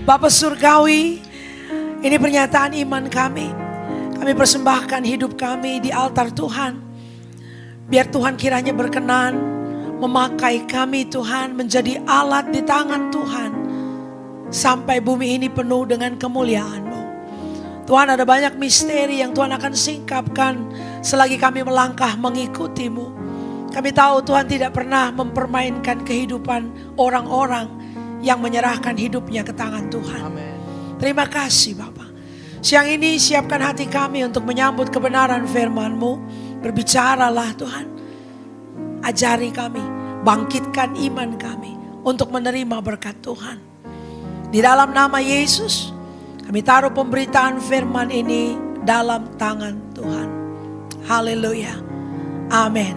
Bapa Surgawi, ini pernyataan iman kami. Kami persembahkan hidup kami di altar Tuhan. Biar Tuhan kiranya berkenan memakai kami Tuhan menjadi alat di tangan Tuhan. Sampai bumi ini penuh dengan kemuliaan-Mu. Tuhan, ada banyak misteri yang Tuhan akan singkapkan selagi kami melangkah mengikuti-Mu. Kami tahu Tuhan tidak pernah mempermainkan kehidupan orang-orang yang menyerahkan hidupnya ke tangan Tuhan. Amin. Terima kasih Bapa. Siang ini siapkan hati kami untuk menyambut kebenaran firman-Mu. Berbicaralah Tuhan. Ajari kami, bangkitkan iman kami untuk menerima berkat Tuhan. Di dalam nama Yesus, kami taruh pemberitaan firman ini dalam tangan Tuhan. Haleluya. Amin.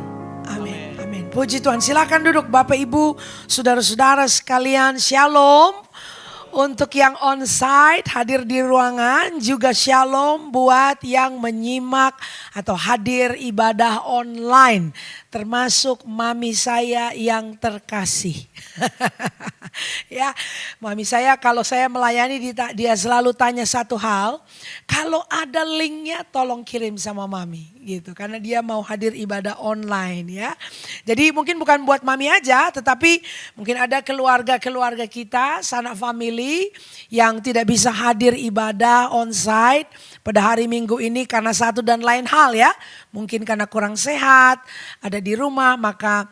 Amin. Amin. Puji Tuhan. Silakan duduk Bapak Ibu, saudara-saudara sekalian. Shalom. Untuk yang on-site hadir di ruangan, juga shalom buat yang menyimak atau hadir ibadah online. Termasuk mami saya yang terkasih. Ya, mami saya kalau saya melayani dia selalu tanya satu hal. Kalau ada linknya tolong kirim sama mami gitu. Karena dia mau hadir ibadah online ya. Jadi mungkin bukan buat mami aja, tetapi mungkin ada keluarga-keluarga kita, sanak family yang tidak bisa hadir ibadah onsite pada hari Minggu ini karena satu dan lain hal ya. Mungkin karena kurang sehat, ada di rumah, maka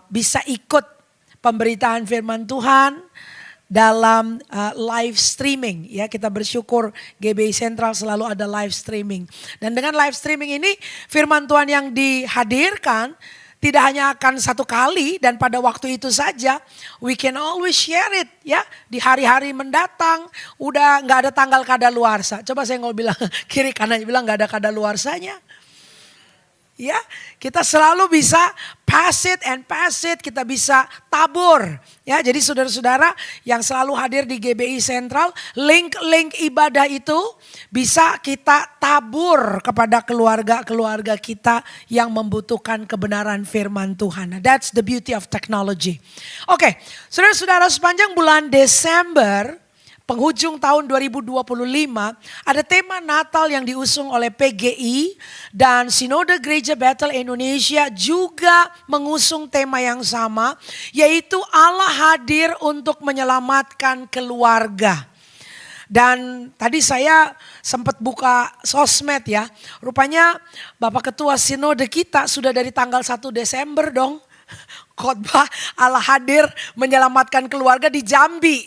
bisa ikut pemberitaan firman Tuhan dalam live streaming ya. Kita bersyukur GBI Sentral selalu ada live streaming. Dan dengan live streaming ini firman Tuhan yang dihadirkan tidak hanya akan satu kali dan pada waktu itu saja. We can always share it ya. Di hari-hari mendatang udah gak ada tanggal kadaluarsa. Coba saya bilang kiri kanan bilang gak ada kadaluarsanya. Ya, kita selalu bisa pass it, kita bisa tabur. Ya, jadi saudara-saudara yang selalu hadir di GBI Sentral, link-link ibadah itu bisa kita tabur kepada keluarga-keluarga kita yang membutuhkan kebenaran firman Tuhan. Nah, that's the beauty of technology. Oke, saudara-saudara, sepanjang bulan Desember penghujung tahun 2025 ada tema Natal yang diusung oleh PGI dan Sinode Gereja Bethel Indonesia juga mengusung tema yang sama, yaitu Allah hadir untuk menyelamatkan keluarga. Dan tadi saya sempat buka sosmed ya, rupanya Bapak Ketua Sinode kita sudah dari tanggal 1 Desember dong khotbah Allah hadir menyelamatkan keluarga di Jambi.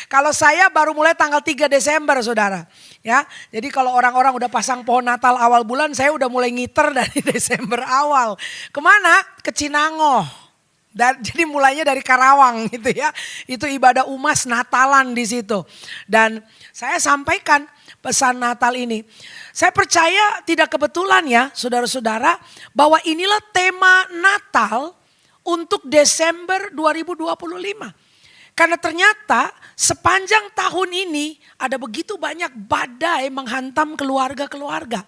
Kalau saya baru mulai tanggal 3 Desember saudara. Ya, jadi kalau orang-orang udah pasang pohon Natal awal bulan, saya udah mulai ngiter dari Desember awal. Kemana? Ke Cinangoh. Jadi mulainya dari Karawang gitu ya. Itu ibadah umas Natalan di situ. Dan saya sampaikan pesan Natal ini. Saya percaya tidak kebetulan ya saudara-saudara, bahwa inilah tema Natal untuk Desember 2025. Karena ternyata sepanjang tahun ini ada begitu banyak badai menghantam keluarga-keluarga.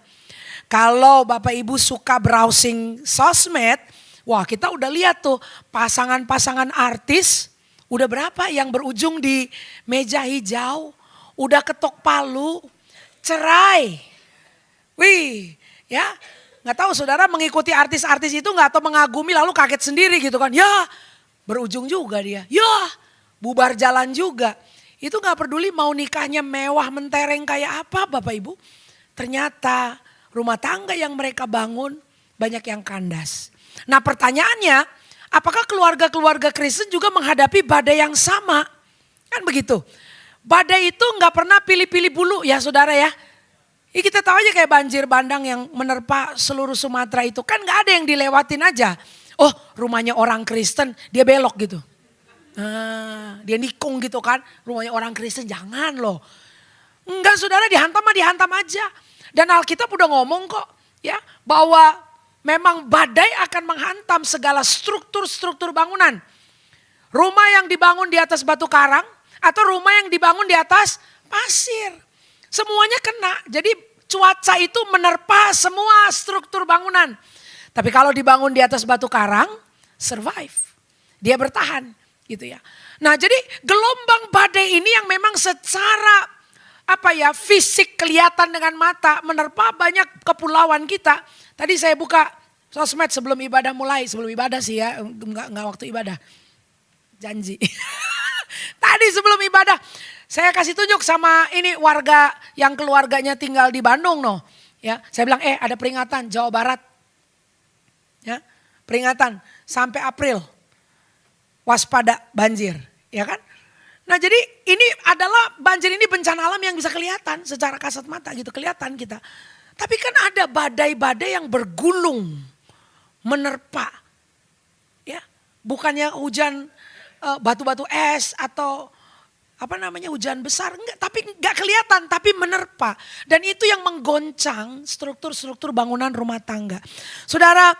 Kalau Bapak Ibu suka browsing sosmed, wah kita udah lihat tuh pasangan-pasangan artis, udah berapa yang berujung di meja hijau, udah ketok palu, cerai. Wih, ya nggak tahu saudara mengikuti artis-artis itu nggak atau mengagumi lalu kaget sendiri gitu kan? Ya berujung juga dia, ya bubar jalan juga. Itu gak peduli mau nikahnya mewah mentereng kayak apa Bapak Ibu. Ternyata rumah tangga yang mereka bangun banyak yang kandas. Nah pertanyaannya, apakah keluarga-keluarga Kristen juga menghadapi badai yang sama? Kan begitu. Badai itu gak pernah pilih-pilih bulu ya saudara ya. Ya kita tahu aja kayak banjir bandang yang menerpa seluruh Sumatera itu. Kan gak ada yang dilewatin aja. Oh rumahnya orang Kristen dia belok gitu. Nah, dia nikung gitu kan, rumahnya orang Kristen, jangan loh. Enggak saudara, dihantam aja. Dan Alkitab udah ngomong kok ya, bahwa memang badai akan menghantam segala struktur-struktur bangunan. Rumah yang dibangun di atas batu karang atau rumah yang dibangun di atas pasir. Semuanya kena, jadi cuaca itu menerpa semua struktur bangunan. Tapi kalau dibangun di atas batu karang, survive. Dia bertahan. Gitu ya. Nah, jadi gelombang badai ini yang memang secara fisik kelihatan dengan mata menerpa banyak kepulauan kita. Tadi saya buka sosmed sebelum ibadah mulai, sebelum ibadah sih ya, enggak waktu ibadah. Janji. Tadi sebelum ibadah saya kasih tunjuk sama ini warga yang keluarganya tinggal di Bandung noh. Ya, saya bilang ada peringatan Jawa Barat. Ya, peringatan sampai April. Waspada banjir, ya kan? Nah, jadi ini adalah banjir ini bencana alam yang bisa kelihatan secara kasat mata gitu, kelihatan kita. Tapi kan ada badai-badai yang bergulung menerpa. Ya, bukannya hujan batu-batu es atau hujan besar, enggak, tapi enggak kelihatan, tapi menerpa. Dan itu yang menggoncang struktur-struktur bangunan rumah tangga. Saudara,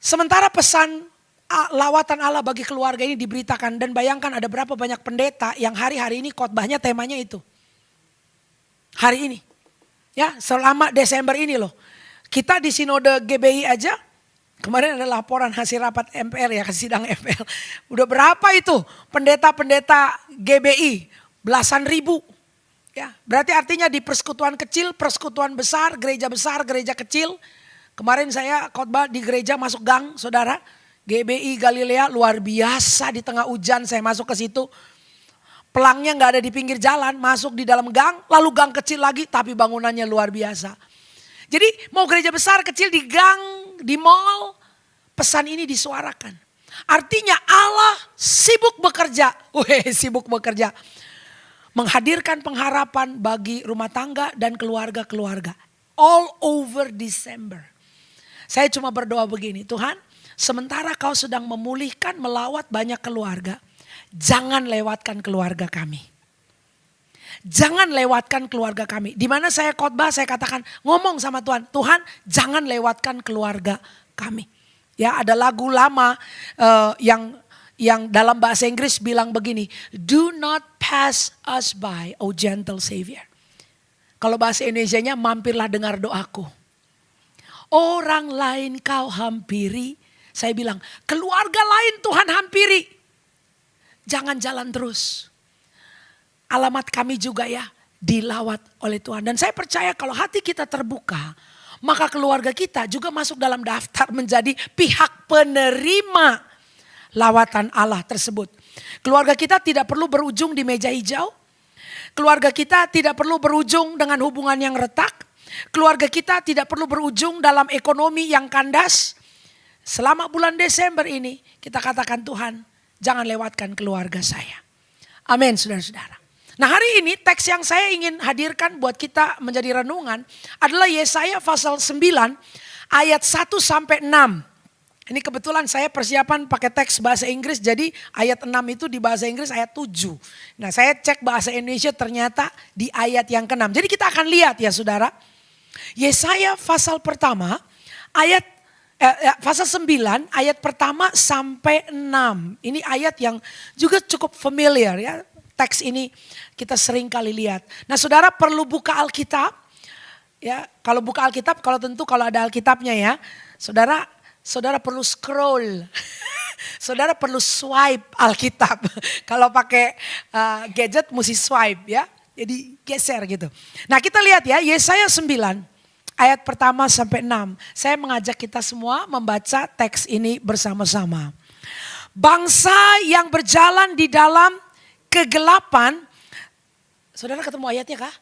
sementara pesan lawatan Allah bagi keluarga ini diberitakan, dan bayangkan ada berapa banyak pendeta yang hari-hari ini khotbahnya temanya itu. Hari ini. Ya, selama Desember ini loh. Kita di sinode GBI aja, kemarin ada laporan hasil rapat MPR ya, sidang MPR. Udah berapa itu pendeta-pendeta GBI? Belasan ribu. Ya, berarti artinya di persekutuan kecil, persekutuan besar, gereja kecil. Kemarin saya khotbah di gereja masuk gang, saudara. GBI Galilea luar biasa, di tengah hujan saya masuk ke situ. Pelangnya gak ada di pinggir jalan, masuk di dalam gang, lalu gang kecil lagi tapi bangunannya luar biasa. Jadi mau gereja besar, kecil, di gang, di mall, pesan ini disuarakan. Artinya Allah sibuk bekerja, sibuk bekerja. Menghadirkan pengharapan bagi rumah tangga dan keluarga-keluarga. All over December. Saya cuma berdoa begini, Tuhan, sementara kau sedang memulihkan, melawat banyak keluarga, jangan lewatkan keluarga kami. Jangan lewatkan keluarga kami. Di mana saya khotbah, saya katakan, ngomong sama Tuhan, Tuhan jangan lewatkan keluarga kami. Ya, ada lagu lama yang dalam bahasa Inggris bilang begini, do not pass us by, oh gentle Savior. Kalau bahasa Indonesianya, mampirlah dengar doaku. Orang lain kau hampiri. Saya bilang, keluarga lain Tuhan hampiri. Jangan jalan terus. Alamat kami juga ya, dilawat oleh Tuhan. Dan saya percaya kalau hati kita terbuka, maka keluarga kita juga masuk dalam daftar menjadi pihak penerima lawatan Allah tersebut. Keluarga kita tidak perlu berujung di meja hijau. Keluarga kita tidak perlu berujung dengan hubungan yang retak. Keluarga kita tidak perlu berujung dalam ekonomi yang kandas. Selama bulan Desember ini kita katakan, Tuhan jangan lewatkan keluarga saya. Amin, saudara-saudara. Nah, hari ini teks yang saya ingin hadirkan buat kita menjadi renungan adalah Yesaya pasal 9 ayat 1 sampai 6. Ini kebetulan saya persiapan pakai teks bahasa Inggris, jadi ayat 6 itu di bahasa Inggris ayat 7. Nah, saya cek bahasa Indonesia ternyata di ayat yang ke-6. Jadi kita akan lihat ya saudara. Yesaya pasal pertama pasal 9 ayat pertama sampai 6. Ini ayat yang juga cukup familiar ya. Teks ini kita sering kali lihat. Nah, saudara perlu buka Alkitab. Ya, kalau buka Alkitab, kalau ada Alkitabnya ya. Saudara perlu scroll. Saudara perlu swipe Alkitab. Kalau pakai gadget mesti swipe ya. Jadi geser gitu. Nah, kita lihat ya, Yesaya 9 ayat pertama sampai 6. Saya mengajak kita semua membaca teks ini bersama-sama. Bangsa yang berjalan di dalam kegelapan. Saudara ketemu ayatnya kah?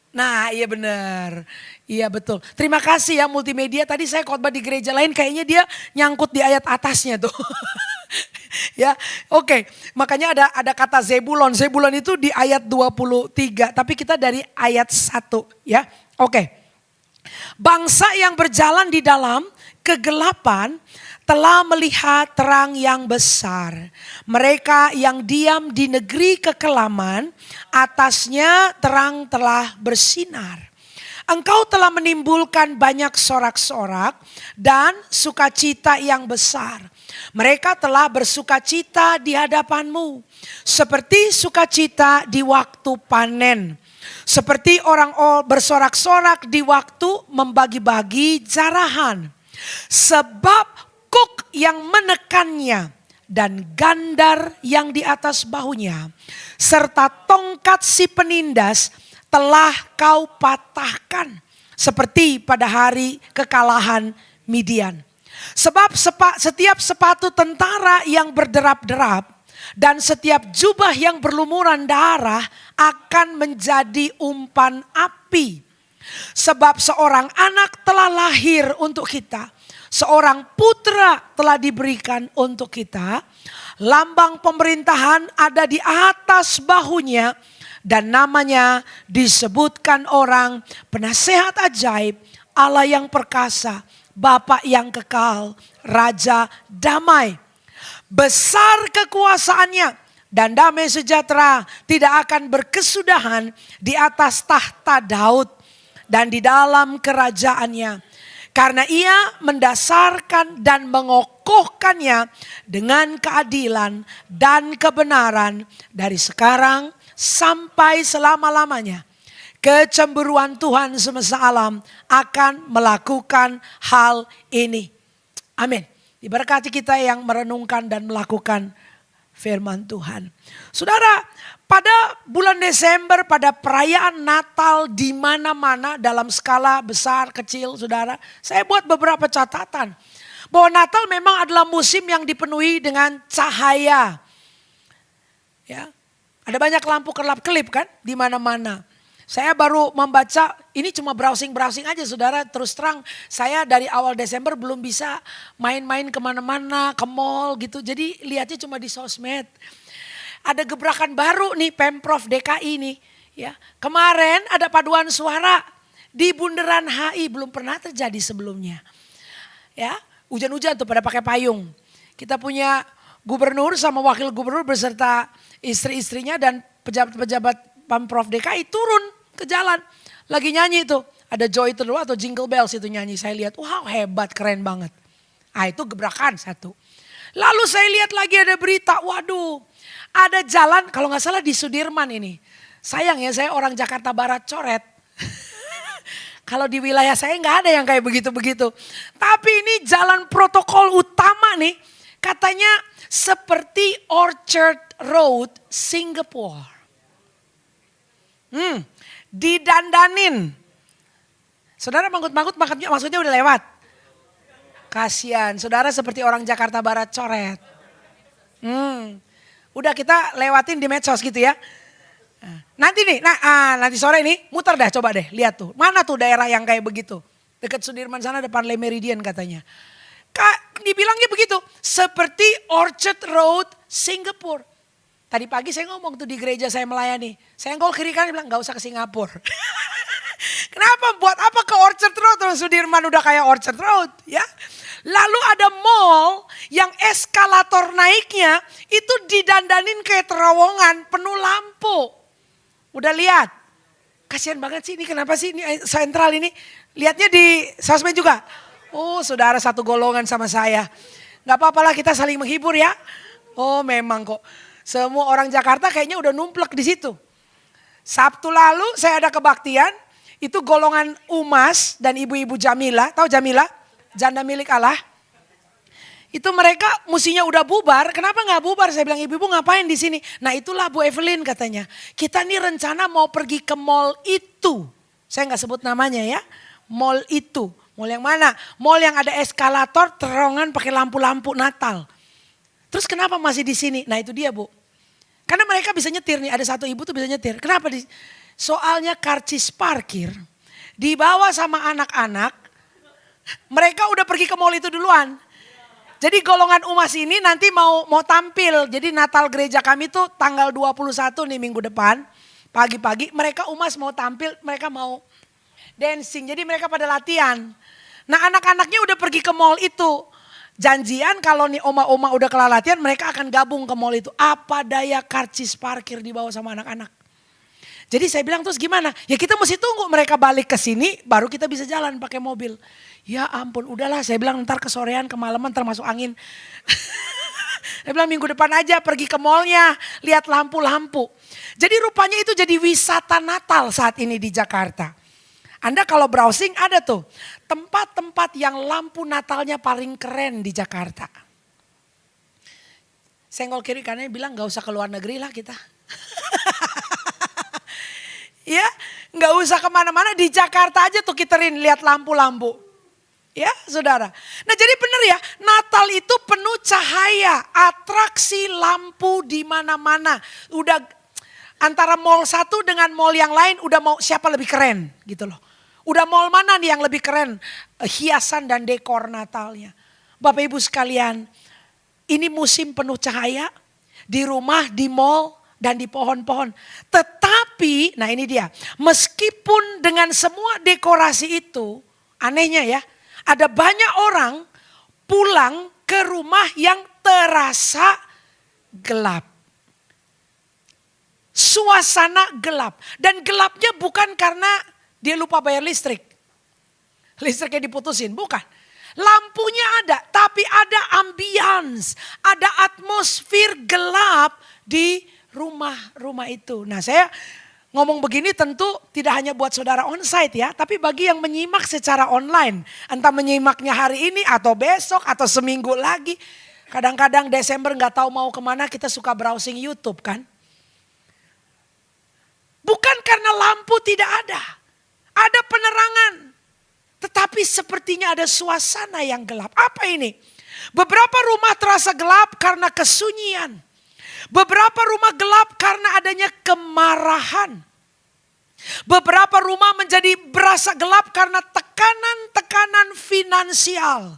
Nah, iya benar. Iya betul. Terima kasih ya multimedia. Tadi saya khotbah di gereja lain, kayaknya dia nyangkut di ayat atasnya tuh. Ya, oke. Makanya ada kata Zebulon. Zebulon itu di ayat 23, tapi kita dari ayat 1 ya. Oke. Bangsa yang berjalan di dalam kegelapan telah melihat terang yang besar. Mereka yang diam di negeri kekelaman, atasnya terang telah bersinar. Engkau telah menimbulkan banyak sorak-sorak dan sukacita yang besar. Mereka telah bersukacita di hadapanmu, seperti sukacita di waktu panen. Seperti orang bersorak-sorak di waktu membagi-bagi jarahan. Sebab kuk yang menekannya dan gandar yang di atas bahunya, serta tongkat si penindas telah kau patahkan, seperti pada hari kekalahan Midian. Sebab setiap sepatu tentara yang berderap-derap dan setiap jubah yang berlumuran darah akan menjadi umpan api. Sebab seorang anak telah lahir untuk kita, seorang putra telah diberikan untuk kita. Lambang pemerintahan ada di atas bahunya dan namanya disebutkan orang Penasehat Ajaib, Allah yang perkasa, Bapa yang kekal, Raja damai. Besar kekuasaannya dan damai sejahtera tidak akan berkesudahan di atas tahta Daud dan di dalam kerajaannya. Karena ia mendasarkan dan mengokohkannya dengan keadilan dan kebenaran dari sekarang sampai selama-lamanya. Kecemburuan Tuhan semesta alam akan melakukan hal ini. Amin. Diberkati kita yang merenungkan dan melakukan firman Tuhan. Saudara, pada bulan Desember, pada perayaan Natal di mana-mana dalam skala besar, kecil, saudara. Saya buat beberapa catatan. Bahwa Natal memang adalah musim yang dipenuhi dengan cahaya. Ya, ada banyak lampu kelap-kelip kan di mana-mana. Saya baru membaca, ini cuma browsing-browsing aja saudara. Terus terang saya dari awal Desember belum bisa main-main kemana-mana, ke mall gitu. Jadi lihatnya cuma di sosmed. Ada gebrakan baru nih Pemprov DKI nih. Ya, kemarin ada paduan suara di Bundaran HI, belum pernah terjadi sebelumnya. Ya, hujan-hujan tuh pada pakai payung. Kita punya gubernur sama wakil gubernur beserta istri-istrinya dan pejabat-pejabat Pemprov DKI turun ke jalan. Lagi nyanyi itu. Ada Joy to the World atau Jingle Bells itu nyanyi. Saya lihat, wow hebat, keren banget. Ah itu gebrakan satu. Lalu saya lihat lagi ada berita, waduh. Ada jalan, kalau gak salah di Sudirman ini. Sayang ya, saya orang Jakarta Barat coret. Kalau di wilayah saya gak ada yang kayak begitu-begitu. Tapi ini jalan protokol utama nih. Katanya seperti Orchard Road, Singapore. Didandanin. Saudara manggut-manggut maksudnya udah lewat. Kasian, saudara seperti orang Jakarta Barat coret. Udah kita lewatin di medsos gitu ya. Nanti nih, nanti sore ini muter dah coba deh, lihat tuh. Mana tuh daerah yang kayak begitu. Dekat Sudirman sana depan Le Meridian katanya. Dibilangnya begitu, seperti Orchard Road, Singapore. Tadi pagi saya ngomong tuh di gereja saya melayani. Saya ngol kiri kanan bilang gak usah ke Singapura. Kenapa? Buat apa ke Orchard Road? Terus Sudirman udah kayak Orchard Road ya. Lalu ada mall yang eskalator naiknya itu didandanin kayak terowongan penuh lampu. Udah lihat? Kasihan banget sih ini, kenapa sih ini sentral ini? Lihatnya di sosmed juga. Oh saudara satu golongan sama saya. Gak apa-apalah kita saling menghibur ya. Oh memang kok. Semua orang Jakarta kayaknya udah numplek di situ. Sabtu lalu saya ada kebaktian, itu golongan Umas dan ibu-ibu Jamila, tahu Jamila? Janda milik Allah. Itu mereka musinya udah bubar, kenapa nggak bubar? Saya bilang ibu-ibu ngapain di sini? Nah itulah Bu Evelyn katanya, kita nih rencana mau pergi ke mall itu. Saya nggak sebut namanya ya, mall itu. Mall yang mana? Mall yang ada eskalator, terowongan pakai lampu-lampu Natal. Terus kenapa masih di sini? Nah itu dia Bu. Karena mereka bisa nyetir nih, ada satu ibu tuh bisa nyetir. Kenapa? Soalnya karcis parkir dibawa sama anak-anak. Mereka udah pergi ke mall itu duluan. Jadi golongan Umas ini nanti mau tampil. Jadi Natal gereja kami tuh tanggal 21 nih minggu depan. Pagi-pagi mereka Umas mau tampil, mereka mau dancing. Jadi mereka pada latihan. Nah anak-anaknya udah pergi ke mall itu. Janjian kalau nih oma-oma udah kelar latihan mereka akan gabung ke mall itu. Apa daya karcis parkir dibawa sama anak-anak. Jadi saya bilang terus gimana? Ya kita mesti tunggu mereka balik ke sini baru kita bisa jalan pakai mobil. Ya ampun udahlah saya bilang ntar kesorean kemalaman termasuk angin. Saya bilang minggu depan aja pergi ke mallnya lihat lampu-lampu. Jadi rupanya itu jadi wisata Natal saat ini di Jakarta. Anda kalau browsing ada tuh tempat-tempat yang lampu Natalnya paling keren di Jakarta. Senggol kiri kanannya bilang gak usah ke luar negeri lah kita. Ya, gak usah kemana-mana, di Jakarta aja tuh kita lihat lampu-lampu. Ya saudara. Nah jadi benar ya, Natal itu penuh cahaya, atraksi lampu di mana-mana. Udah antara mall satu dengan mall yang lain udah mau siapa lebih keren gitu loh. Udah mall mana nih yang lebih keren hiasan dan dekor Natalnya. Bapak Ibu sekalian, ini musim penuh cahaya di rumah, di mall dan di pohon-pohon. Tetapi, nah ini dia, meskipun dengan semua dekorasi itu, anehnya ya, ada banyak orang pulang ke rumah yang terasa gelap. Suasana gelap. Dan gelapnya bukan karena dia lupa bayar listrik. Listriknya diputusin, bukan. Lampunya ada, tapi ada ambience, ada atmosfer gelap di rumah-rumah itu. Nah saya ngomong begini tentu tidak hanya buat saudara onsite ya, tapi bagi yang menyimak secara online. Entah menyimaknya hari ini atau besok atau seminggu lagi. Kadang-kadang Desember gak tahu mau kemana kita suka browsing YouTube kan. Bukan karena lampu tidak ada penerangan. Tetapi sepertinya ada suasana yang gelap. Apa ini? Beberapa rumah terasa gelap karena kesunyian. Beberapa rumah gelap karena adanya kemarahan. Beberapa rumah menjadi berasa gelap karena tekanan-tekanan finansial.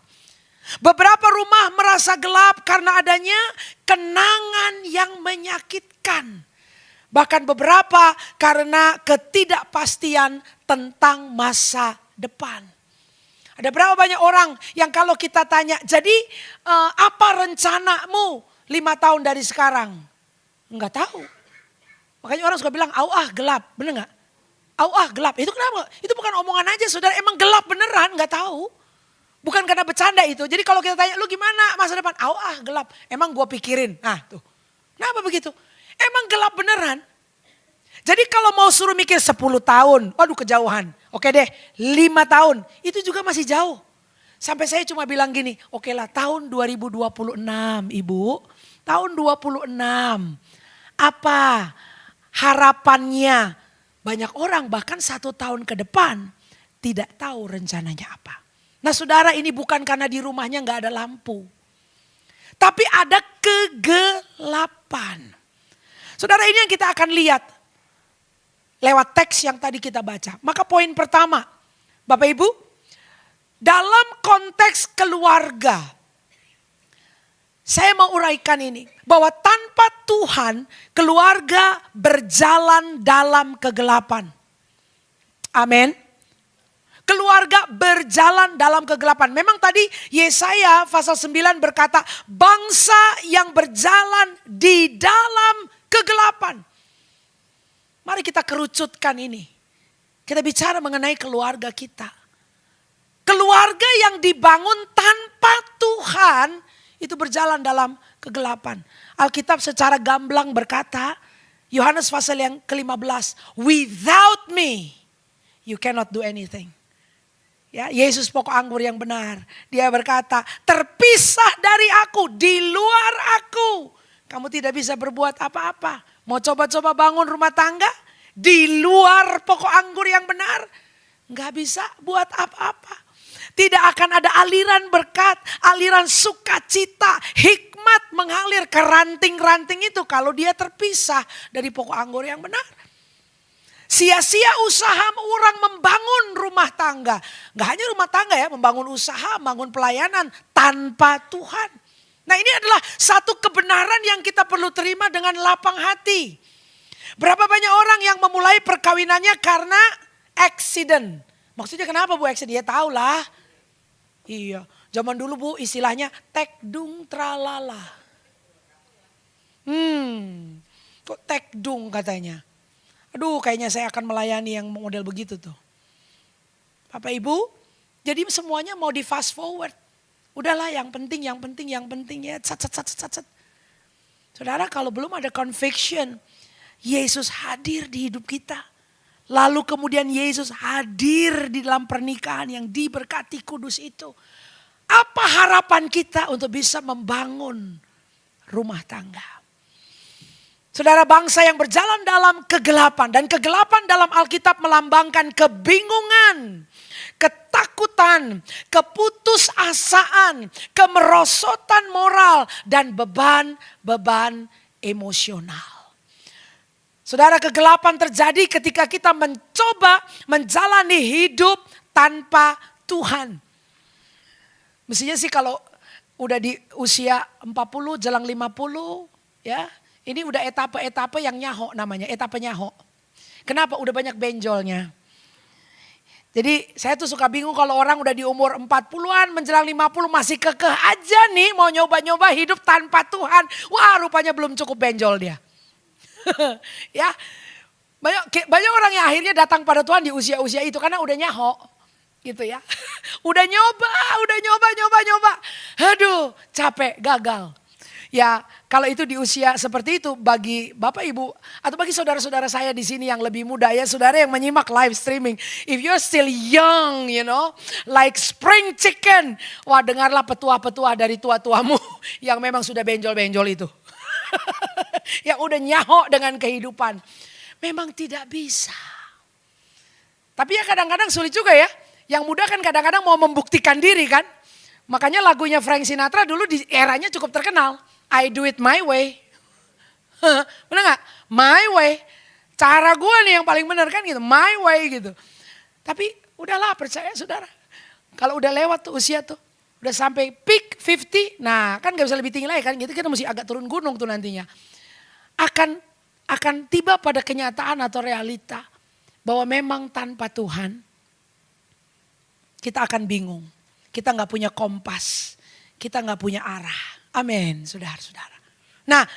Beberapa rumah merasa gelap karena adanya kenangan yang menyakitkan. Bahkan beberapa karena ketidakpastian tentang masa depan. Ada berapa banyak orang yang kalau kita tanya, jadi apa rencanamu 5 tahun dari sekarang? Enggak tahu. Makanya orang suka bilang, gelap, bener gak? Gelap, itu kenapa? Itu bukan omongan aja saudara, emang gelap beneran, gak tahu. Bukan karena bercanda itu. Jadi kalau kita tanya, lu gimana masa depan? Gelap, emang gua pikirin. Nah tuh, kenapa begitu? Emang gelap beneran. Jadi kalau mau suruh mikir 10 tahun, waduh kejauhan. Oke deh 5 tahun, itu juga masih jauh. Sampai saya cuma bilang gini, oke lah tahun 2026 ibu, tahun 26. Apa harapannya? Banyak orang bahkan 1 tahun ke depan tidak tahu rencananya apa. Nah saudara ini bukan karena di rumahnya gak ada lampu. Tapi ada kegelapan. Saudara ini yang kita akan lihat lewat teks yang tadi kita baca. Maka poin pertama, Bapak Ibu, dalam konteks keluarga, saya mau uraikan ini. Bahwa tanpa Tuhan, keluarga berjalan dalam kegelapan. Amin. Keluarga berjalan dalam kegelapan. Memang tadi Yesaya pasal 9 berkata, bangsa yang berjalan di dalam kegelapan. Mari kita kerucutkan ini. Kita bicara mengenai keluarga kita. Keluarga yang dibangun tanpa Tuhan itu berjalan dalam kegelapan. Alkitab secara gamblang berkata, Yohanes pasal yang ke-15, without me you cannot do anything. Ya, Yesus pokok anggur yang benar. Dia berkata, terpisah dari aku, di luar aku, kamu tidak bisa berbuat apa-apa. Mau coba-coba bangun rumah tangga di luar pokok anggur yang benar, nggak bisa buat apa-apa. Tidak akan ada aliran berkat, aliran sukacita, hikmat mengalir ke ranting-ranting itu kalau dia terpisah dari pokok anggur yang benar. Sia-sia usaha orang membangun rumah tangga. Nggak hanya rumah tangga ya, membangun usaha, membangun pelayanan tanpa Tuhan. Nah ini adalah satu kebenaran yang kita perlu terima dengan lapang hati. Berapa banyak orang yang memulai perkawinannya karena accident. Maksudnya kenapa Bu accident? Ya tahu lah. Iya, zaman dulu Bu istilahnya tekdung tralala. Kok tekdung katanya. Aduh kayaknya saya akan melayani yang model begitu tuh. Bapak Ibu, jadi semuanya mau di fast forward. Udahlah yang penting ya. Sat. Saudara kalau belum ada conviction, Yesus hadir di hidup kita. Lalu kemudian Yesus hadir di dalam pernikahan yang diberkati kudus itu. Apa harapan kita untuk bisa membangun rumah tangga. Saudara, bangsa yang berjalan dalam kegelapan. Dan kegelapan dalam Alkitab melambangkan kebingungan, ketakutan, keputusasaan, kemerosotan moral, dan beban-beban emosional. Saudara, kegelapan terjadi ketika kita mencoba menjalani hidup tanpa Tuhan. Mestinya sih kalau udah di usia 40 jelang 50 ya. Ini udah etape-etape yang nyaho namanya, etape nyaho. Kenapa? Udah banyak benjolnya. Jadi saya tuh suka bingung kalau orang udah di umur 40-an menjelang 50 masih kekeh aja nih mau nyoba-nyoba hidup tanpa Tuhan. Wah, rupanya belum cukup benjol dia. Ya, banyak orang yang akhirnya datang pada Tuhan di usia-usia itu karena udah nyaho. Gitu ya. Udah nyoba. Aduh, capek, gagal. Ya, kalau itu di usia seperti itu bagi Bapak Ibu atau bagi saudara-saudara saya di sini yang lebih muda ya, saudara yang menyimak live streaming. If you're still young, like spring chicken. Wah, dengarlah petua-petua dari tua-tuamu yang memang sudah benjol-benjol itu. Yang udah nyaho dengan kehidupan. Memang tidak bisa. Tapi ya kadang-kadang sulit juga ya. Yang muda kan kadang-kadang mau membuktikan diri kan. Makanya lagunya Frank Sinatra dulu di eranya cukup terkenal. I do it my way. Bener gak? My way. Cara gue nih yang paling benar kan gitu. My way gitu. Tapi udahlah percaya saudara. Kalau udah lewat tuh usia tuh. Udah sampai peak 50. Nah kan gak bisa lebih tinggi lagi kan. Gitu kita mesti agak turun gunung tuh nantinya. Akan tiba pada kenyataan atau realita. Bahwa memang tanpa Tuhan. Kita akan bingung. Kita gak punya kompas. Kita gak punya arah. Amin, saudara-saudara. Nah,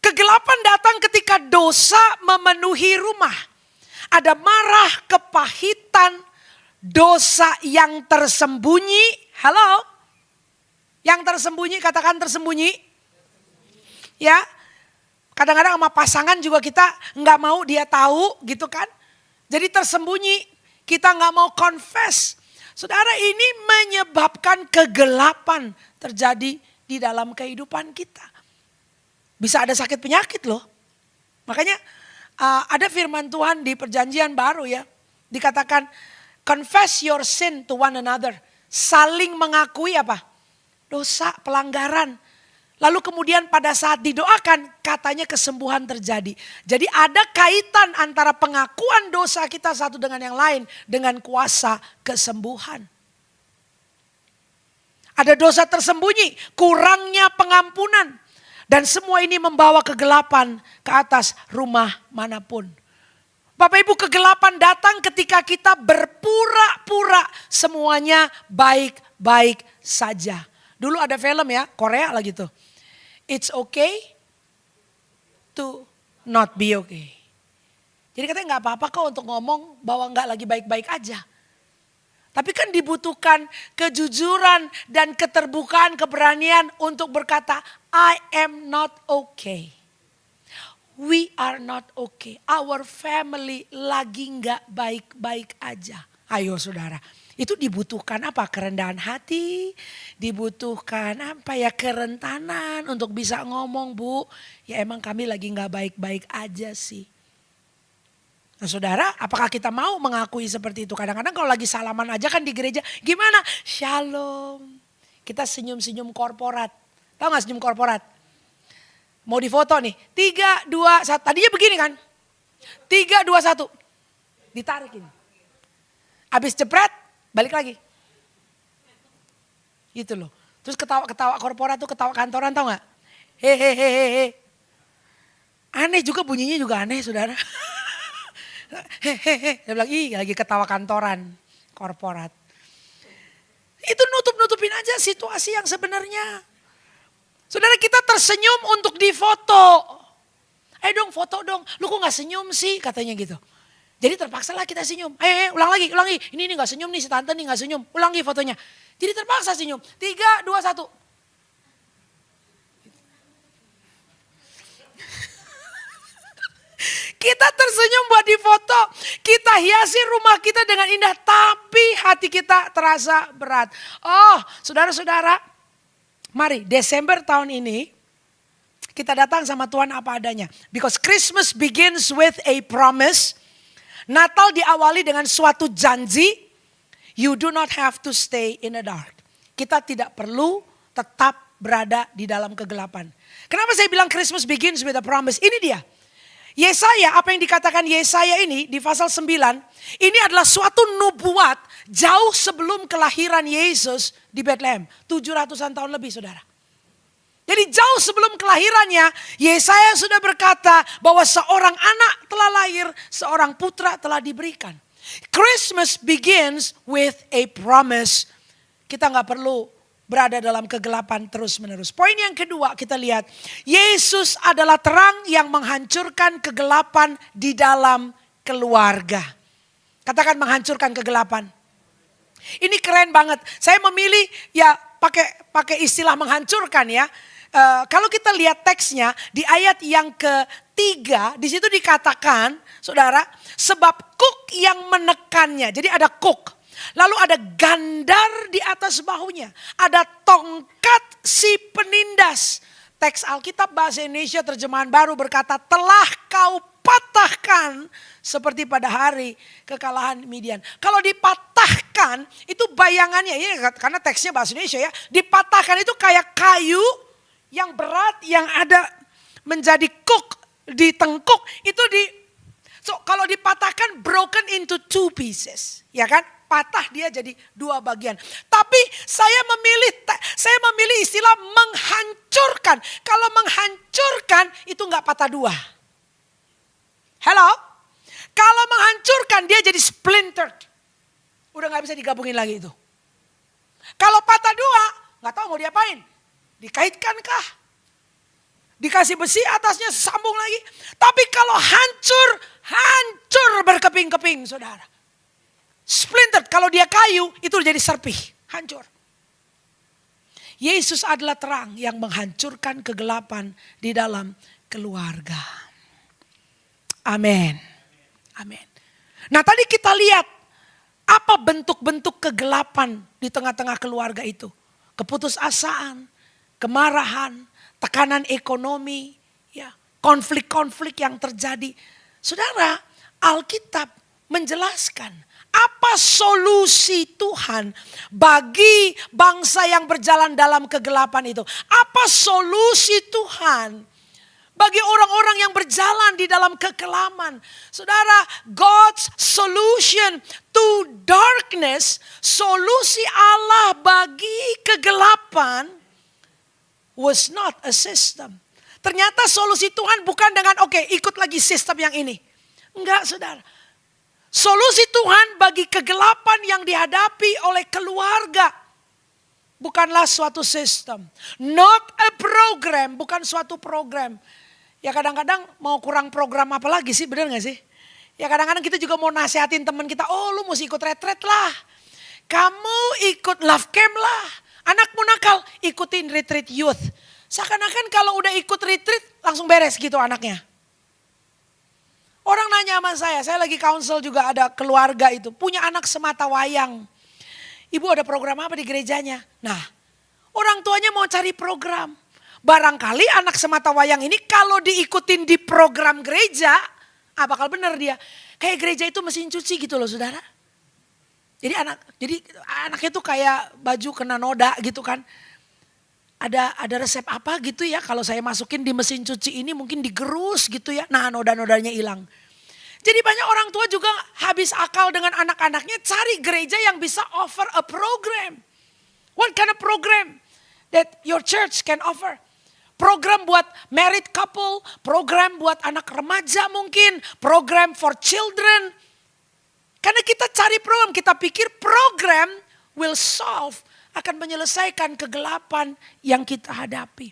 kegelapan datang ketika dosa memenuhi rumah. Ada marah, kepahitan, dosa yang tersembunyi. Halo? Yang tersembunyi, katakan tersembunyi. Ya, kadang-kadang sama pasangan juga kita nggak mau dia tahu gitu kan. Jadi tersembunyi, kita nggak mau confess. Saudara, ini menyebabkan kegelapan terjadi di dalam kehidupan kita. Bisa ada sakit penyakit loh. Makanya ada firman Tuhan di perjanjian baru ya. Dikatakan confess your sin to one another. Saling mengakui apa? Dosa, pelanggaran. Lalu kemudian pada saat didoakan katanya kesembuhan terjadi. Jadi ada kaitan antara pengakuan dosa kita satu dengan yang lain. Dengan kuasa kesembuhan. Ada dosa tersembunyi, kurangnya pengampunan. Dan semua ini membawa kegelapan ke atas rumah manapun. Bapak Ibu, kegelapan datang ketika kita berpura-pura semuanya baik-baik saja. Dulu ada film ya, Korea lah gitu. It's okay to not be okay. Jadi katanya gak apa-apa kok untuk ngomong bahwa gak lagi baik-baik aja. Tapi kan dibutuhkan kejujuran dan keterbukaan, keberanian untuk berkata, I am not okay. We are not okay. Our family lagi gak baik-baik aja. Ayo saudara, itu dibutuhkan apa? Kerendahan hati, dibutuhkan apa ya? Kerentanan untuk bisa ngomong, Bu. Ya emang kami lagi gak baik-baik aja sih. Nah saudara, apakah kita mau mengakui seperti itu? Kadang-kadang kalau lagi salaman aja kan di gereja, gimana? Shalom. Kita senyum-senyum korporat. Tahu gak senyum korporat? Mau difoto nih. 3, 2, 1. Tadinya begini kan? 3, 2, 1. Ditarik ini. Habis jepret, balik lagi. Gitu loh. Terus ketawa-ketawa korporat tuh ketawa kantoran tau gak? Hehehehe. Aneh juga bunyinya juga aneh saudara. Hehehe, dia bilang lagi ketawa kantoran, korporat. Itu nutup-nutupin aja situasi yang sebenarnya. Saudara, kita tersenyum untuk difoto. Dong foto dong, lu kok gak senyum sih katanya gitu. Jadi terpaksa lah kita senyum. Ulang lagi. Ini gak senyum nih si tante nih gak senyum. Ulang lagi fotonya. Jadi terpaksa senyum. 3, 2, 1. Kita tersenyum buat difoto. Kita hiasi rumah kita dengan indah. Tapi hati kita terasa berat. Oh saudara-saudara. Mari Desember tahun ini. Kita datang sama Tuhan apa adanya. Because Christmas begins with a promise. Natal diawali dengan suatu janji. You do not have to stay in the dark. Kita tidak perlu tetap berada di dalam kegelapan. Kenapa saya bilang Christmas begins with a promise? Ini dia. Yesaya, apa yang dikatakan Yesaya ini di pasal 9, ini adalah suatu nubuat jauh sebelum kelahiran Yesus di Bethlehem. 700-an tahun lebih, saudara. Jadi jauh sebelum kelahirannya, Yesaya sudah berkata bahwa seorang anak telah lahir, seorang putra telah diberikan. Christmas begins with a promise. Kita nggak perlu berada dalam kegelapan terus-menerus. Poin yang kedua kita lihat, Yesus adalah terang yang menghancurkan kegelapan di dalam keluarga. Katakan menghancurkan kegelapan. Ini keren banget. Saya memilih ya pakai istilah menghancurkan ya. Kalau kita lihat teksnya di ayat yang ketiga, di situ dikatakan, saudara, sebab kuk yang menekannya. Jadi ada kuk. Lalu ada gandar di atas bahunya. Ada tongkat si penindas. Teks Alkitab bahasa Indonesia terjemahan baru berkata, telah kau patahkan seperti pada hari kekalahan Midian. Kalau dipatahkan itu bayangannya, ya, karena teksnya bahasa Indonesia ya. Dipatahkan itu kayak kayu yang berat yang ada menjadi kuk di tengkuk. Itu kalau dipatahkan broken into two pieces. Ya kan? Patah dia jadi dua bagian. Tapi saya memilih istilah menghancurkan. Kalau menghancurkan itu nggak patah dua. Hello? Kalau menghancurkan dia jadi splintered. Udah nggak bisa digabungin lagi itu. Kalau patah dua, nggak tahu mau diapain. Dikaitkankah? Dikasih besi atasnya sambung lagi. Tapi kalau hancur berkeping-keping, saudara. Splintered, kalau dia kayu itu jadi serpih, hancur. Yesus adalah terang yang menghancurkan kegelapan di dalam keluarga. Amin. Amin. Nah tadi kita lihat apa bentuk-bentuk kegelapan di tengah-tengah keluarga itu. Keputusasaan, kemarahan, tekanan ekonomi, ya, konflik-konflik yang terjadi. Saudara, Alkitab menjelaskan apa solusi Tuhan bagi bangsa yang berjalan dalam kegelapan itu? Apa solusi Tuhan bagi orang-orang yang berjalan di dalam kekelaman? Saudara, God's solution to darkness, solusi Allah bagi kegelapan was not a system. Ternyata solusi Tuhan bukan dengan ikut lagi sistem yang ini. Enggak, saudara. Solusi Tuhan bagi kegelapan yang dihadapi oleh keluarga bukanlah suatu sistem. Not a program, bukan suatu program. Ya kadang-kadang mau kurang program apa lagi sih, benar gak sih? Ya kadang-kadang kita juga mau nasihatin teman kita, oh lu mesti ikut retret lah. Kamu ikut love camp lah. Anakmu nakal, ikutin retreat youth. Seakan-akan kalau udah ikut retreat langsung beres gitu anaknya. Orang nanya sama saya lagi counsel juga ada keluarga itu. Punya anak semata wayang. Ibu ada program apa di gerejanya? Nah, orang tuanya mau cari program. Barangkali anak semata wayang ini kalau diikutin di program gereja, bakal bener dia. Kayak gereja itu mesin cuci gitu loh saudara. Jadi anaknya tuh kayak baju kena noda gitu kan. Ada resep apa gitu ya, kalau saya masukin di mesin cuci ini mungkin digerus gitu ya. Nah noda-nodanya hilang. Jadi banyak orang tua juga habis akal dengan anak-anaknya cari gereja yang bisa offer a program. What kind of program that your church can offer? Program buat married couple, program buat anak remaja mungkin, program for children. Karena kita cari program, kita pikir program will solve, akan menyelesaikan kegelapan yang kita hadapi.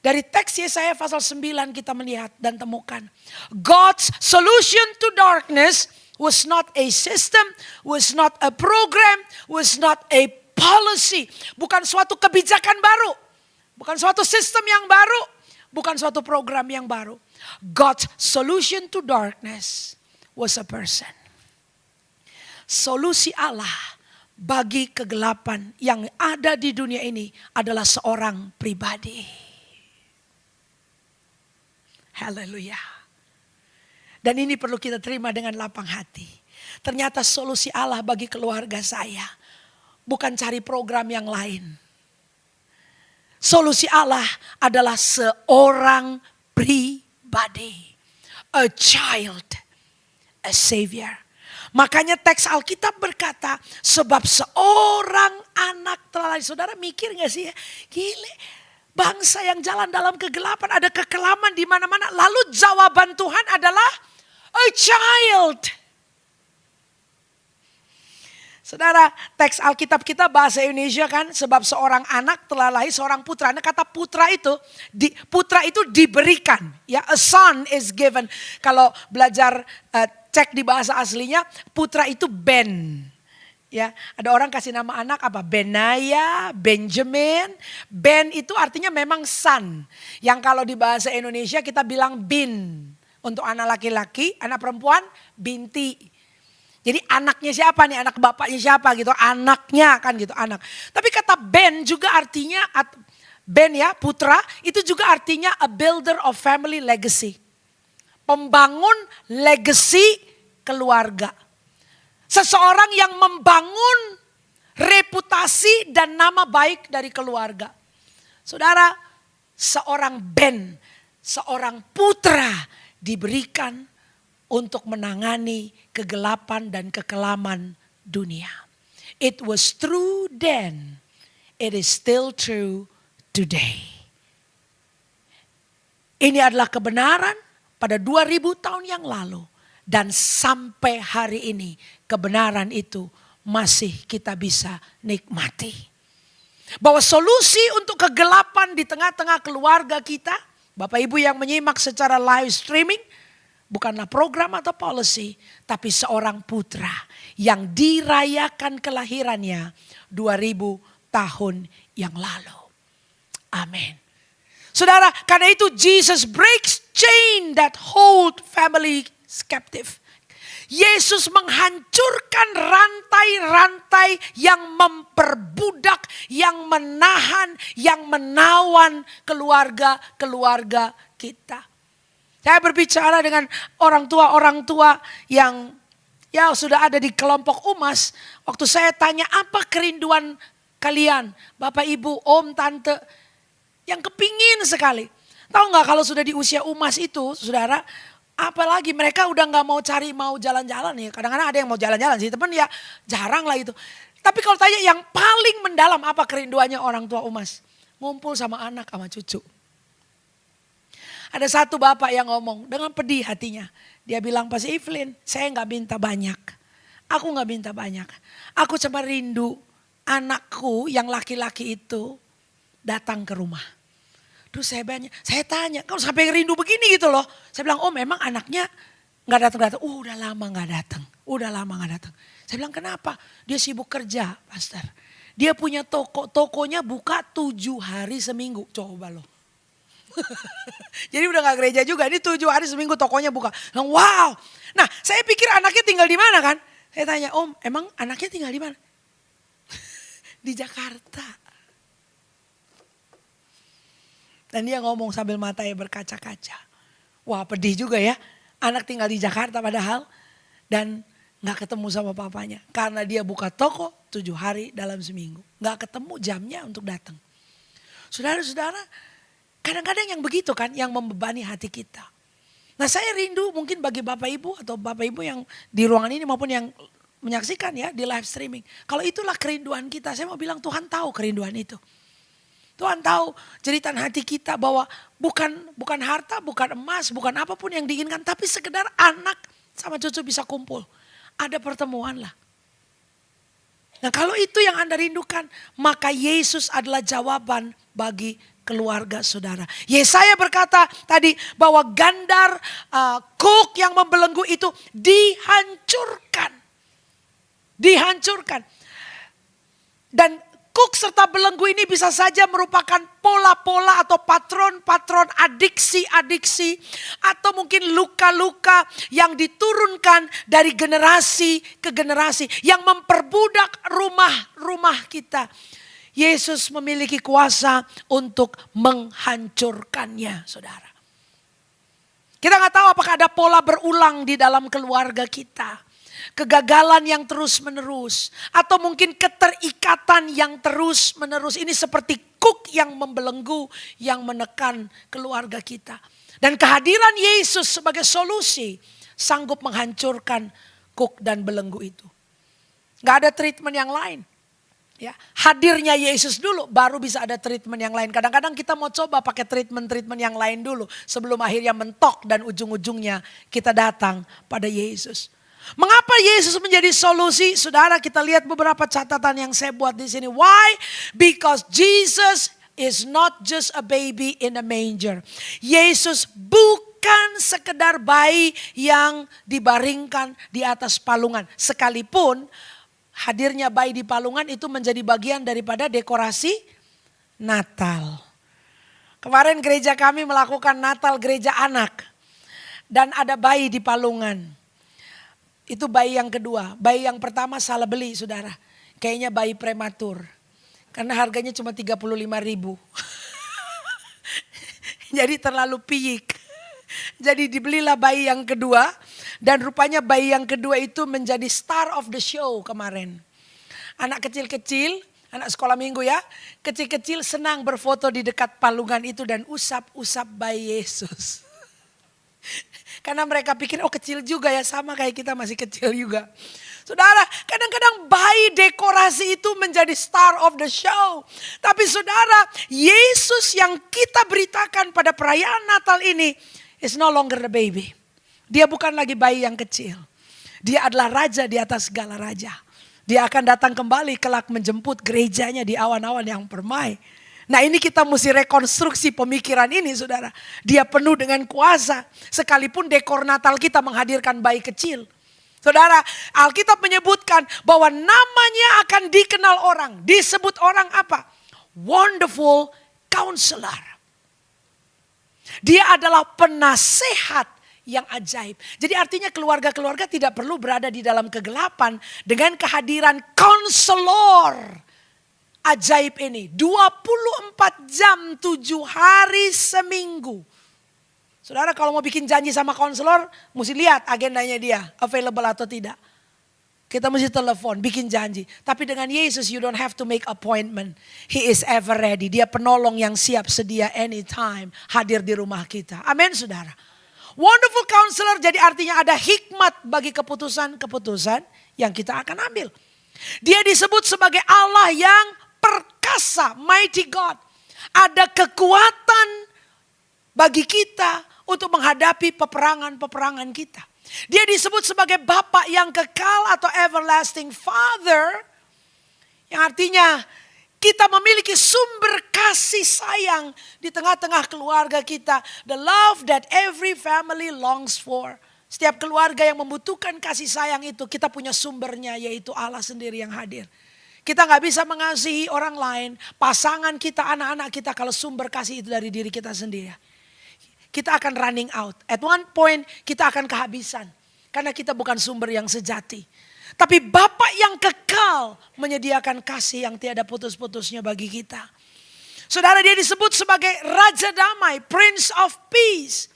Dari teks Yesaya pasal 9 kita melihat dan temukan. God's solution to darkness was not a system, was not a program, was not a policy. Bukan suatu kebijakan baru. Bukan suatu sistem yang baru. Bukan suatu program yang baru. God's solution to darkness was a person. Solusi Allah bagi kegelapan yang ada di dunia ini adalah seorang pribadi. Haleluya. Dan ini perlu kita terima dengan lapang hati. Ternyata solusi Allah bagi keluarga saya bukan cari program yang lain. Solusi Allah adalah seorang pribadi. A child, a savior. Makanya teks Alkitab berkata, sebab seorang anak telah lahir. Saudara mikir gak sih ya? Gile, bangsa yang jalan dalam kegelapan, ada kekelaman di mana-mana. Lalu jawaban Tuhan adalah a child. Saudara, teks Alkitab kita bahasa Indonesia kan, sebab seorang anak telah lahir, seorang putra. Nah, kata putra itu diberikan. Ya, a son is given. Kalau belajar cek di bahasa aslinya, putra itu Ben. Ya, ada orang kasih nama anak apa? Benaya, Benjamin. Ben itu artinya memang son. Yang kalau di bahasa Indonesia kita bilang bin. Untuk anak laki-laki, anak perempuan, binti. Jadi anaknya siapa nih, anak bapaknya siapa gitu, anaknya kan gitu, anak. Tapi kata Ben juga artinya, Ben ya putra, itu juga artinya a builder of family legacy. Pembangun legacy keluarga. Seseorang yang membangun reputasi dan nama baik dari keluarga. Saudara, seorang Ben, seorang putra diberikan untuk menangani kegelapan dan kekelaman dunia. It was true then, it is still true today. Ini adalah kebenaran pada 2000 tahun yang lalu. Dan sampai hari ini kebenaran itu masih kita bisa nikmati. Bahwa solusi untuk kegelapan di tengah-tengah keluarga kita, Bapak Ibu yang menyimak secara live streaming, bukanlah program atau policy, tapi seorang putra yang dirayakan kelahirannya 2000 tahun yang lalu. Amin. Saudara, karena itu Jesus breaks chain that hold family captive. Yesus menghancurkan rantai-rantai yang memperbudak, yang menahan, yang menawan keluarga-keluarga kita. Saya berbicara dengan orang tua yang ya sudah ada di kelompok UMAS. Waktu saya tanya apa kerinduan kalian, Bapak, Ibu, Om, Tante, yang kepingin sekali. Tahu nggak kalau sudah di usia UMAS itu, saudara, apalagi mereka udah nggak mau jalan-jalan ya. Kadang-kadang ada yang mau jalan-jalan sih, teman ya jarang lah itu. Tapi kalau tanya yang paling mendalam apa kerinduannya orang tua UMAS? Ngumpul sama anak sama cucu. Ada satu bapak yang ngomong dengan pedih hatinya. Dia bilang, Pas Evelyn, saya gak minta banyak. Aku gak minta banyak. Aku cuma rindu anakku yang laki-laki itu datang ke rumah. Terus saya tanya, kau sampai rindu begini gitu loh. Saya bilang, memang anaknya gak datang-datang. Udah lama gak datang. Saya bilang, kenapa? Dia sibuk kerja, Pastor. Dia punya tokonya buka 7 hari seminggu. Coba loh. Jadi udah gak gereja juga, ini 7 hari seminggu tokonya buka. Wow. Nah, saya pikir anaknya tinggal di mana kan? Saya tanya, Om, emang anaknya tinggal di mana? Di Jakarta. Dan dia ngomong sambil matanya berkaca-kaca. Wah, pedih juga ya. Anak tinggal di Jakarta padahal. Dan gak ketemu sama papanya. Karena dia buka toko 7 hari dalam seminggu. Gak ketemu jamnya untuk datang. Saudara-saudara, kadang-kadang yang begitu kan yang membebani hati kita. Nah, saya rindu mungkin bagi Bapak Ibu atau Bapak Ibu yang di ruangan ini maupun yang menyaksikan ya di live streaming. Kalau itulah kerinduan kita, saya mau bilang Tuhan tahu kerinduan itu. Tuhan tahu jeritan hati kita bahwa bukan harta, bukan emas, bukan apapun yang diinginkan. Tapi sekedar anak sama cucu bisa kumpul. Ada pertemuan lah. Nah, kalau itu yang Anda rindukan, maka Yesus adalah jawaban bagi keluarga saudara. Yesaya berkata tadi bahwa gandar kuk yang membelenggu itu dihancurkan. Dan kuk serta belenggu ini bisa saja merupakan pola-pola atau patron-patron adiksi-adiksi atau mungkin luka-luka yang diturunkan dari generasi ke generasi yang memperbudak rumah-rumah kita. Yesus memiliki kuasa untuk menghancurkannya, saudara. Kita nggak tahu apakah ada pola berulang di dalam keluarga kita. Kegagalan yang terus menerus. Atau mungkin keterikatan yang terus menerus. Ini seperti kuk yang membelenggu, yang menekan keluarga kita. Dan kehadiran Yesus sebagai solusi sanggup menghancurkan kuk dan belenggu itu. Gak ada treatment yang lain. Ya, hadirnya Yesus dulu baru bisa ada treatment yang lain. Kadang-kadang kita mau coba pakai treatment yang lain dulu. Sebelum akhirnya mentok dan ujung-ujungnya kita datang pada Yesus. Mengapa Yesus menjadi solusi? Saudara, kita lihat beberapa catatan yang saya buat di sini. Why? Because Jesus is not just a baby in a manger. Yesus bukan sekedar bayi yang dibaringkan di atas palungan. Sekalipun hadirnya bayi di palungan itu menjadi bagian daripada dekorasi Natal. Kemarin gereja kami melakukan Natal gereja anak. Dan ada bayi di palungan. Itu bayi yang kedua. Bayi yang pertama salah beli, saudara. Kayaknya bayi prematur. Karena harganya cuma 35.000. Jadi terlalu piyik. Jadi dibelilah bayi yang kedua. Dan rupanya bayi yang kedua itu menjadi star of the show kemarin. Anak kecil-kecil, anak sekolah minggu ya. Kecil-kecil senang berfoto di dekat palungan itu dan usap-usap bayi Yesus. Karena mereka pikir oh kecil juga ya, sama kayak kita masih kecil juga. Saudara, kadang-kadang bayi dekorasi itu menjadi star of the show. Tapi saudara, Yesus yang kita beritakan pada perayaan Natal ini is no longer the baby. Dia bukan lagi bayi yang kecil. Dia adalah raja di atas segala raja. Dia akan datang kembali kelak menjemput gerejanya di awan-awan yang permai. Nah ini kita mesti rekonstruksi pemikiran ini saudara. Dia penuh dengan kuasa. Sekalipun dekor Natal kita menghadirkan bayi kecil. Saudara, Alkitab menyebutkan bahwa namanya akan dikenal orang. Disebut orang apa? Wonderful Counselor. Dia adalah penasehat yang ajaib. Jadi artinya keluarga-keluarga tidak perlu berada di dalam kegelapan dengan kehadiran konselor ajaib ini. 24 jam 7 hari seminggu. Saudara kalau mau bikin janji sama konselor, mesti lihat agendanya dia, available atau tidak. Kita mesti telepon, bikin janji. Tapi dengan Yesus you don't have to make appointment. He is ever ready. Dia penolong yang siap sedia anytime hadir di rumah kita. Amin saudara. Wonderful Counselor jadi artinya ada hikmat bagi keputusan-keputusan yang kita akan ambil. Dia disebut sebagai Allah yang perkasa, mighty God. Ada kekuatan bagi kita untuk menghadapi peperangan-peperangan kita. Dia disebut sebagai Bapa yang kekal atau everlasting Father. Yang artinya kita memiliki sumber kasih sayang di tengah-tengah keluarga kita. The love that every family longs for. Setiap keluarga yang membutuhkan kasih sayang itu, kita punya sumbernya yaitu Allah sendiri yang hadir. Kita gak bisa mengasihi orang lain, pasangan kita, anak-anak kita kalau sumber kasih itu dari diri kita sendiri. Kita akan running out. At one point kita akan kehabisan. Karena kita bukan sumber yang sejati. Tapi Bapa yang kekal menyediakan kasih yang tiada putus-putusnya bagi kita. Saudara, dia disebut sebagai Raja Damai, Prince of Peace.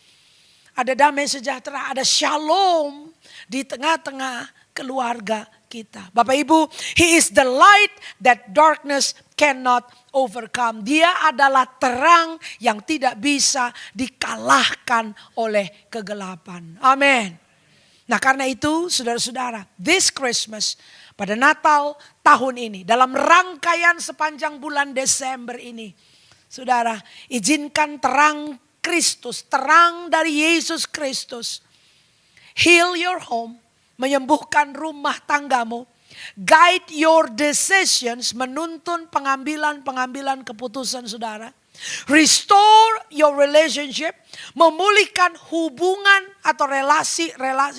Ada damai sejahtera, ada shalom di tengah-tengah keluarga kita. Bapak Ibu, He is the light that darkness cannot overcome. Dia adalah terang yang tidak bisa dikalahkan oleh kegelapan. Amin. Nah karena itu saudara-saudara, this Christmas pada Natal tahun ini, dalam rangkaian sepanjang bulan Desember ini, saudara, izinkan terang Kristus, terang dari Yesus Kristus, heal your home, menyembuhkan rumah tanggamu, guide your decisions, menuntun pengambilan keputusan saudara. Restore your relationship, memulihkan hubungan atau relasi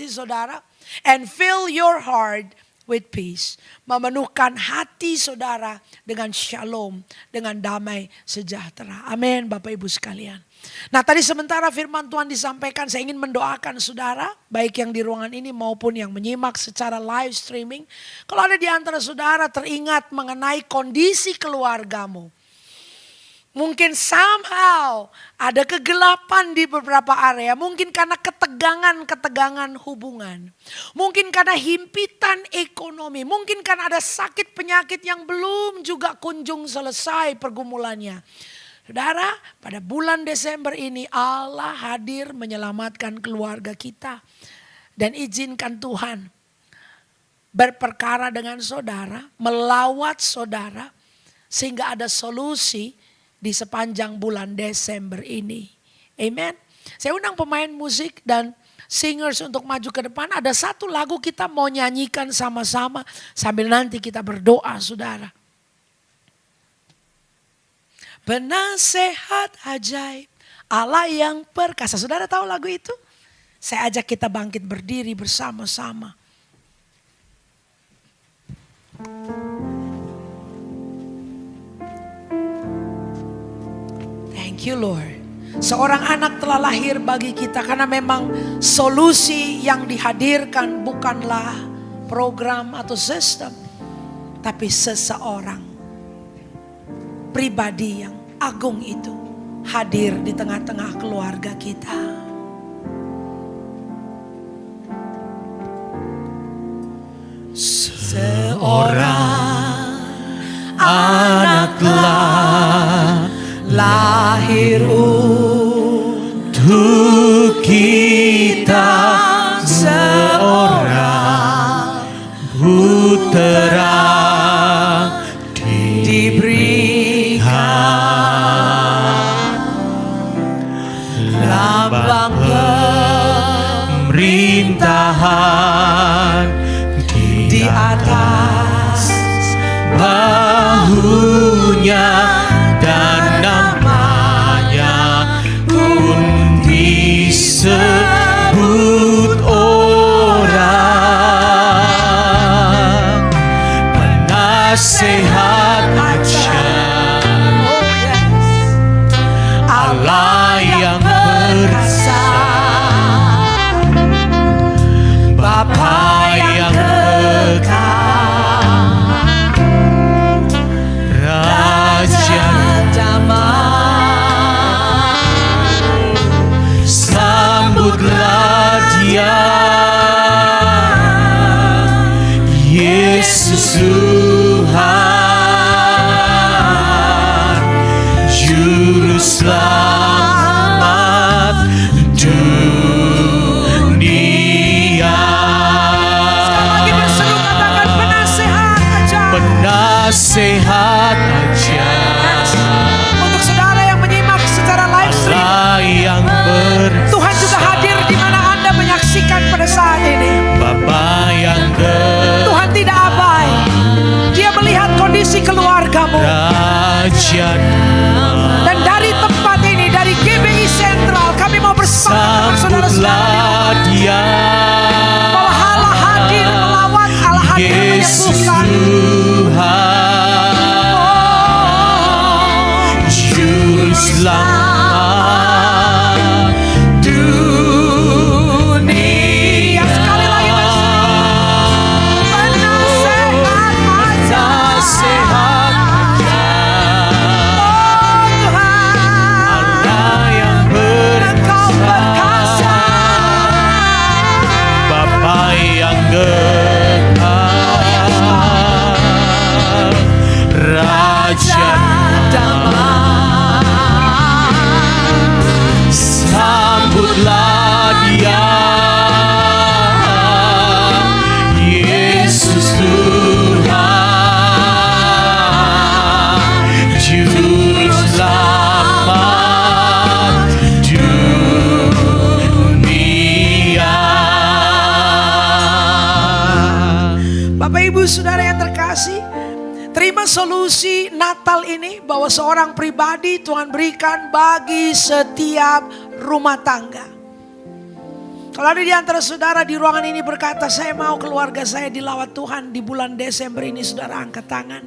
saudara, and fill your heart with peace. Memenuhkan hati saudara dengan shalom, dengan damai sejahtera. Amin Bapak Ibu sekalian. Nah tadi sementara firman Tuhan disampaikan, saya ingin mendoakan saudara, baik yang di ruangan ini maupun yang menyimak secara live streaming. Kalau ada di antara saudara teringat mengenai kondisi keluargamu, Mungkin somehow ada kegelapan di beberapa area. Mungkin karena ketegangan hubungan. Mungkin karena himpitan ekonomi. Mungkin karena ada sakit penyakit yang belum juga kunjung selesai pergumulannya. Saudara, pada bulan Desember ini Allah hadir menyelamatkan keluarga kita. Dan izinkan Tuhan berperkara dengan saudara, melawat saudara. Sehingga ada solusi di sepanjang bulan Desember ini. Amen. Saya undang pemain musik dan singers untuk maju ke depan. Ada satu lagu kita mau nyanyikan sama-sama sambil nanti kita berdoa, saudara. Penasehat ajaib, Allah yang perkasa. Saudara tahu lagu itu? Saya ajak kita bangkit berdiri bersama-sama. Thank you Lord. Seorang anak telah lahir bagi kita karena memang solusi yang dihadirkan bukanlah program atau sistem. Tapi seseorang pribadi yang agung itu hadir di tengah-tengah keluarga kita. Seorang anak telah lahir untuk kita, seorang putera diberikan, lambang pemerintahan di atas bahunya. Dan namanya pun disebut orang penasehat ajaib, Allah yang perkasa, Bapa yang kekal, Raja sambutlah Dia, Yesus Tuhan, Juru Selamat dunia. Sekali lagi berseru katakan penasehat ajaib. Penasehat ajaib. Untuk saudara yang menyimak secara live stream, Allah yang perkasa, Tuhan juga hadir di mana Anda menyaksikan pada saat ini. Bapa yang Tuhan tidak abai. Dia melihat kondisi keluargamu. Raja Dan dari tempat ini, dari GBI Sentral, kami mau bersepakat dengan saudara-saudara Dia, bahwa Allah hadir melawat, Allah hadir Yesus menyembuhkan. Tuhan, Juru Selamat dunia. Sekali lagi penasehat ajaib. Tuhan, Allah yang Engkau perkasa. Bapa yang kekal, Raja damai, sambutlah Dia, Yesus Tuhan, Juru Selamat dunia. Bapak Ibu Saudara yang terkasih, terima solusi Natal ini bahwa seorang pribadi Tuhan berikan bagi setiap rumah tangga. Kalau ada di antara saudara di ruangan ini berkata, saya mau keluarga saya dilawat Tuhan di bulan Desember ini, saudara angkat tangan.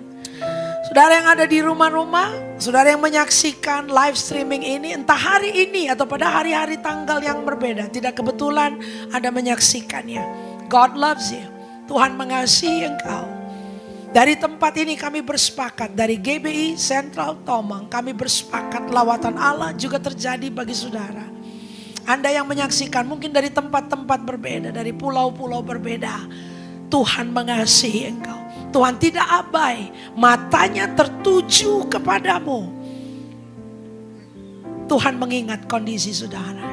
Saudara yang ada di rumah-rumah, saudara yang menyaksikan live streaming ini, entah hari ini atau pada hari-hari tanggal yang berbeda, tidak kebetulan Anda menyaksikannya. God loves you. Tuhan mengasihi engkau. Dari tempat ini kami bersepakat, dari GBI Sentral Tomang, kami bersepakat lawatan Allah juga terjadi bagi saudara. Anda yang menyaksikan mungkin dari tempat-tempat berbeda, dari pulau-pulau berbeda. Tuhan mengasihi engkau. Tuhan tidak abai, matanya tertuju kepadamu. Tuhan mengingat kondisi saudara.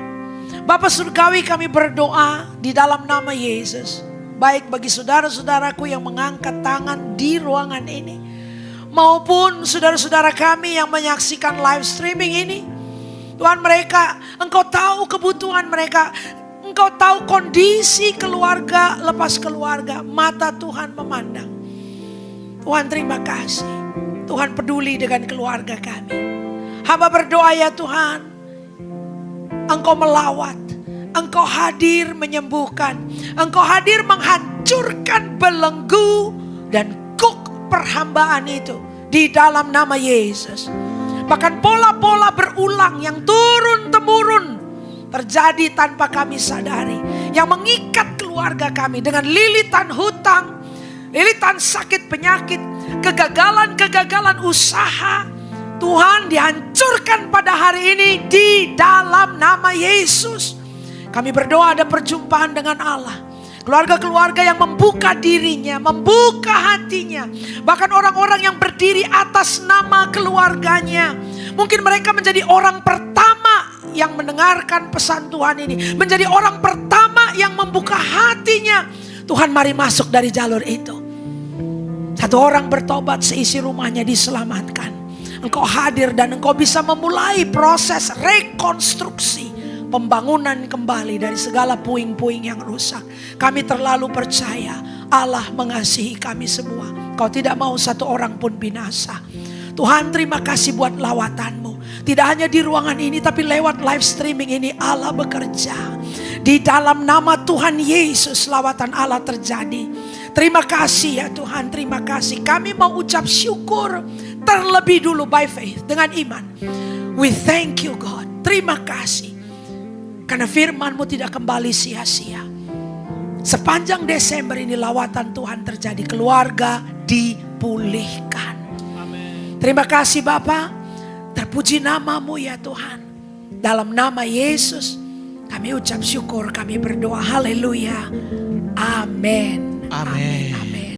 Bapa Surgawi, kami berdoa di dalam nama Yesus. Baik bagi saudara-saudaraku yang mengangkat tangan di ruangan ini, maupun saudara-saudara kami yang menyaksikan live streaming ini. Tuhan, mereka, Engkau tahu kebutuhan mereka. Engkau tahu kondisi keluarga lepas keluarga. Mata Tuhan memandang. Tuhan, terima kasih. Tuhan peduli dengan keluarga kami. Hamba berdoa ya Tuhan, Engkau melawat, Engkau hadir menyembuhkan, Engkau hadir menghancurkan belenggu dan kuk perhambaan itu di dalam nama Yesus. Bahkan pola-pola berulang yang turun-temurun terjadi tanpa kami sadari, yang mengikat keluarga kami dengan lilitan hutang, lilitan sakit penyakit, kegagalan-kegagalan usaha, Tuhan dihancurkan pada hari ini di dalam nama Yesus. Kami berdoa ada perjumpaan dengan Allah. Keluarga-keluarga yang membuka dirinya, membuka hatinya. Bahkan orang-orang yang berdiri atas nama keluarganya. Mungkin mereka menjadi orang pertama yang mendengarkan pesan Tuhan ini. Menjadi orang pertama yang membuka hatinya. Tuhan, mari masuk dari jalur itu. Satu orang bertobat, seisi rumahnya diselamatkan. Engkau hadir dan Engkau bisa memulai proses rekonstruksi. Pembangunan kembali dari segala puing-puing yang rusak. Kami terlalu percaya Allah mengasihi kami semua. Kau tidak mau satu orang pun binasa. Tuhan, terima kasih buat lawatanmu. Tidak hanya di ruangan ini, tapi lewat live streaming ini Allah bekerja. Di dalam nama Tuhan Yesus lawatan Allah terjadi. Terima kasih ya Tuhan, terima kasih. Kami mau ucap syukur terlebih dulu by faith, dengan iman. We thank you God, terima kasih. Karena firman-Mu tidak kembali sia-sia. Sepanjang Desember ini lawatan Tuhan terjadi. Keluarga dipulihkan. Amen. Terima kasih Bapa. Terpuji nama-Mu ya Tuhan. Dalam nama Yesus kami ucap syukur, kami berdoa. Haleluya. Amin. Amin. Amin.